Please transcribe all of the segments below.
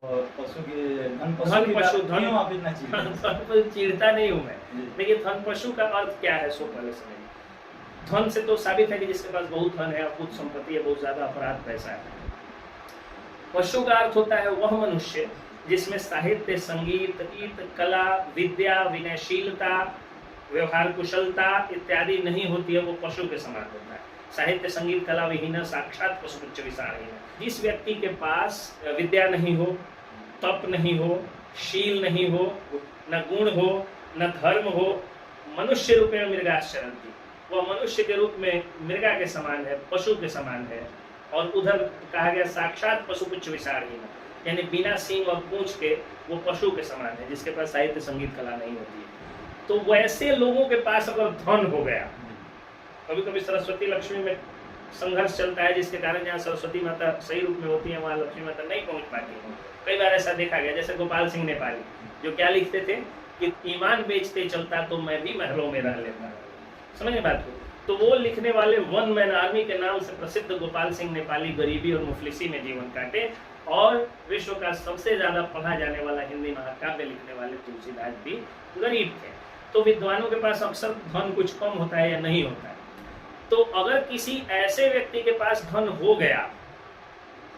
और पशु की धन धन पशु धन क्यों आप इतना चिढ़ते हैं? धन पर चिढ़ता नहीं हूँ मैं, जी। देखिए धन पशु का अर्थ क्या है सो पहले समझिए। धन से तो साबित है कि जिसके पास बहुत धन है, अकुत संपत्ति है, बहुत ज्यादा अपराध पैसा है। पशु का अर्थ होता है वह मनुष्य जिसमें साहित्य, संगीत, गीत, कला, विद्या, विनयशीलता, व्यवहार कुशलता इत्यादि नहीं होती है, वो पशु के समान होता है। साहित्य, संगीत, कला विहीन साक्षात पशुपुच्च विसारहीन। जिस व्यक्ति के पास विद्या नहीं हो, तप नहीं हो, शील नहीं हो, न गुण हो, न धर्म हो, मनुष्य रूप में मृगाश्चरन्ति, वह मनुष्य के रूप में मृगा के समान है, पशु के समान है। और उधर कहा गया साक्षात पशुपुच्च विसारहीन, यानी बिना सींग और पूंछ के वो पशु के समान है, जिसके पास साहित्य, संगीत, कला नहीं होती है। तो वैसे लोगों के पास अगर धन हो गया, कभी कभी सरस्वती लक्ष्मी में संघर्ष चलता है, जिसके कारण जहाँ सरस्वती माता सही रूप में होती है वहाँ लक्ष्मी माता नहीं पहुँच पाती है। कई बार ऐसा देखा गया, जैसे गोपाल सिंह नेपाली जो क्या लिखते थे कि ईमान बेचते चलता तो मैं भी महलों में रह लेता। समझे बात को? तो वो लिखने वाले वन मैन आर्मी के नाम से प्रसिद्ध गोपाल सिंह नेपाली गरीबी और मुफलिसी में जीवन काटे, और विश्व का सबसे ज्यादा पढ़ा जाने वाला हिंदी महाकाव्य लिखने वाले तुलसीदास भी गरीब थे। तो विद्वानों के पास अक्सर धन कुछ कम होता है या नहीं होता है। तो अगर किसी ऐसे व्यक्ति के पास धन हो गया,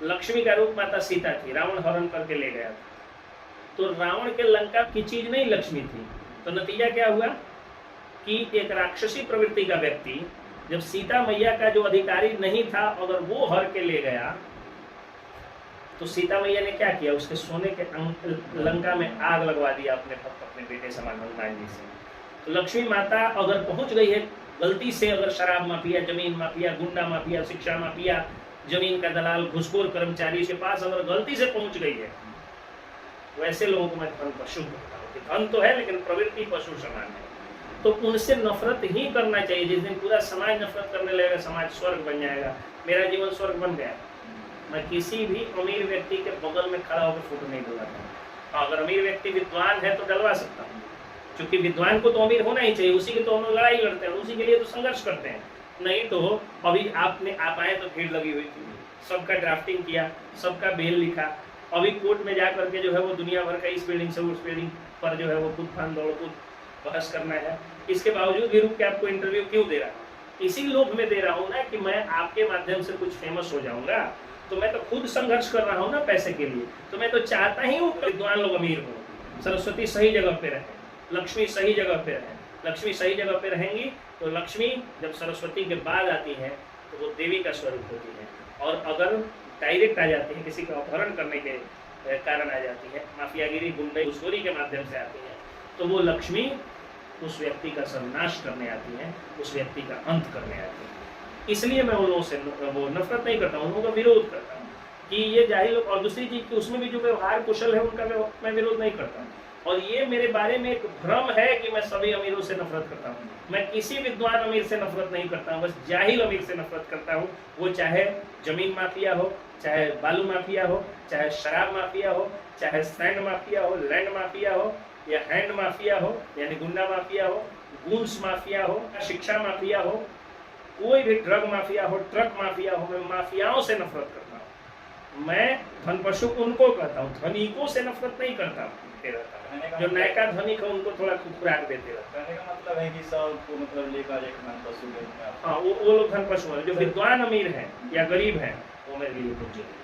लक्ष्मी का रूप माता सीता थी, रावण हरण करके ले गया था, तो रावण के लंका की चीज नहीं लक्ष्मी थी, तो नतीजा क्या हुआ कि एक राक्षसी प्रवृत्ति का व्यक्ति जब सीता मैया का जो अधिकारी नहीं था अगर वो हर के ले गया, तो सीता मैया ने क्या किया, उसके सोने के लंका में आग लगवा दिया अपने बेटे समान हनुमान जी से। तो लक्ष्मी माता अगर पहुंच गई है गलती से, अगर शराब माफिया, जमीन माफिया, गुंडा माफिया, शिक्षा माफिया, जमीन का दलाल, घुसखोर कर्मचारी के पास अगर गलती से पहुंच गई है, वैसे लोगों को मैं धन पशु कहता हूँ। धन तो है लेकिन प्रवृत्ति पशु समान है, तो उनसे नफरत ही करना चाहिए। जिस दिन पूरा समाज नफरत करने लगेगा, समाज स्वर्ग बन जाएगा। मेरा जीवन स्वर्ग बन गया। मैं किसी भी अमीर व्यक्ति के बगल में खड़ा होकर फोटो नहीं डलवाता। अगर अमीर व्यक्ति विद्वान है तो डलवा सकता हूँ, क्योंकि विद्वान को तो अमीर होना ही चाहिए, उसी की तो हम लोग लड़ाई लड़ते हैं, उसी के लिए तो संघर्ष करते हैं। नहीं तो अभी आप आए तो भीड़ लगी हुई थी, सबका ड्राफ्टिंग किया, सबका बेल लिखा, अभी कोर्ट में जा करके जो है वो दुनिया भर का इस बिल्डिंग से उस बिल्डिंग पर जो है वो कूद फान दौड़ कूद बहस करना है। इसके बावजूद भी रुक के आपको इंटरव्यू क्यों दे रहा हूँ? इसी लोभ में दे रहा हूँ ना कि मैं आपके माध्यम से कुछ फेमस हो जाऊंगा, तो मैं तो खुद संघर्ष कर रहा हूँ ना पैसे के लिए। तो मैं तो चाहता ही हूँ विद्वान लोग अमीर हो, सरस्वती सही जगह पे रहे, लक्ष्मी सही जगह पे रहे। लक्ष्मी सही जगह पे रहेंगी तो लक्ष्मी जब सरस्वती के बाद आती है तो वो देवी का स्वरूप होती है, और अगर डायरेक्ट आ जाती है, किसी का अपहरण करने के कारण आ जाती है, माफियागिरी, गुंडे, घुसखोरी के माध्यम से आती है, तो वो लक्ष्मी उस व्यक्ति का सर्वनाश करने आती है, उस व्यक्ति का अंत करने आती है। इसलिए मैं उन लोगों से वो नफरत नहीं करता हूँ, उन लोगों का विरोध करता हूँ कि ये जाहिल लोग। और दूसरी चीज कि उसमें भी जो व्यवहार कुशल है उनका मैं विरोध नहीं करता। और ये मेरे बारे में एक भ्रम है कि मैं सभी अमीरों से नफरत करता हूँ। मैं किसी विद्वान अमीर से नफरत नहीं करता हूँ, बस जाहिल अमीर से नफरत करता हूँ। वो चाहे जमीन माफिया हो, चाहे बालू माफिया हो, चाहे शराब माफिया हो, चाहे सैंड माफिया हो, लैंड माफिया हो, या हैंड माफिया हो यानी गुंडा माफिया हो, गूंस माफिया हो, शिक्षा माफिया हो, कोई भी ड्रग माफिया हो, ट्रक माफिया हो, मैं माफियाओं से नफरत करता हूँ। मैं धन पशु उनको कहता हूँ, धनिकों से नफरत नहीं करता हूँ। जो नयका धनिक है उनको थोड़ा खुराक देते रहता है। कहने का मतलब है कि सबको मतलब लेकर एक धन पशु। हाँ, वो लोग धन पशु है। जो विद्वान अमीर है या गरीब है वो मेरे लिए पूज्य है।